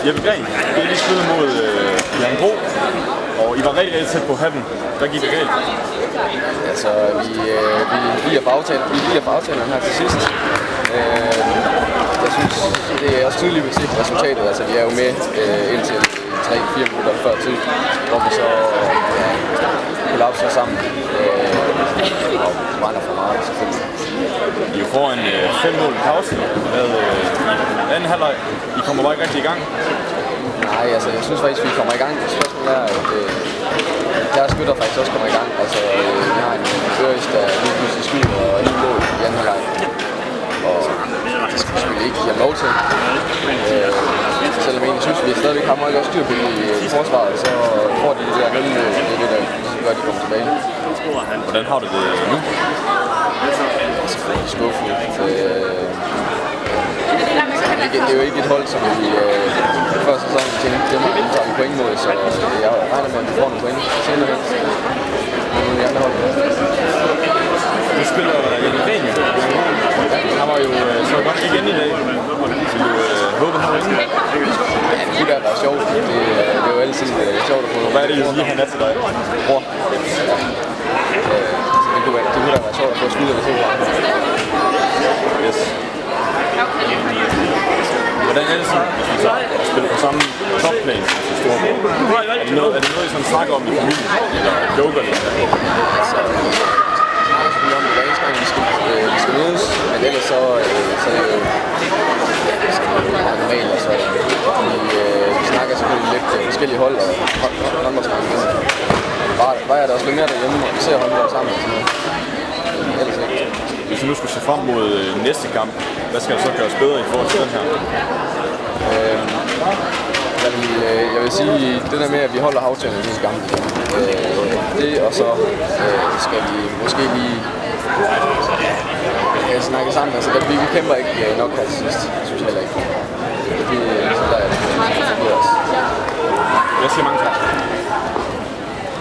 Jeppe Green. I lige spillet mod Jan Bro, og I var rigtig tæt på hatten. Der gik det galt. Altså, vi bliver for aftalerne her til sidst. Jeg synes, det er også tydeligt at se på resultatet. Altså, vi er jo med indtil 3-4 minutter før tid, hvor vi så kollapser sammen og brænder for meget, selvfølgelig. I er foran 5 mål i pausen. Anden halvleg. I kommer bare ikke rigtig i gang. Nej, altså jeg synes faktisk, vi kommer i gang. Spørgsmålet er, at deres skytter faktisk også kommer i gang. Altså, vi har en Øres, der lige pludselig skyder og lige mål i anden halvleg. Og det skal vi selvfølgelig ikke give ham lov til. Selvom jeg synes, vi stadigvæk har meget godt styr på i forsvaret, så får de det der mellemmål. Det er det, der gør, at de kommer tilbage. Hvordan har du det nu? Selvfølgelig skuffet. Det er jo ikke et hold, som vi før sæsonen tænkte, dem tager vi point mod, så jeg regner med, at vi får nogle point senere hen. Men nogle af de andre hold. Du spiller Jeppe Green. Han var jo så godt igen i dag. Så du håber, han var inde. Ja, det kunne da være sjovt. Det er jo altid sjovt at få. Hvad er det, lige han er til dig? Bror. Ja. Det kunne da være sjovt at få skud eller to gange. Yes. Hvordan er det sådan, hvis vi så spiller på samme topplan som Storborg? Er det noget, I sådan snakker om i familien? Eller joker det? Altså, vi om hver eneste gang, vi skal mødes, men ellers så er det jo meget normalt. Altså, vi snakker selvfølgelig lidt forskellige hold og håndboldsnakker. Bare er der også lidt mere derhjemme, og vi ser håndbold sammen og sådan noget. Ellers ikke. Hvis du nu skulle se frem mod næste kamp, hvad skal der så gøres bedre i forhold til den her? Jeg vil sige, det der med, at vi holder aftalen næste gang, det og så skal vi måske lige snakke sammen. Altså, vi kæmper ikke nok her til sidst, synes jeg heller ikke.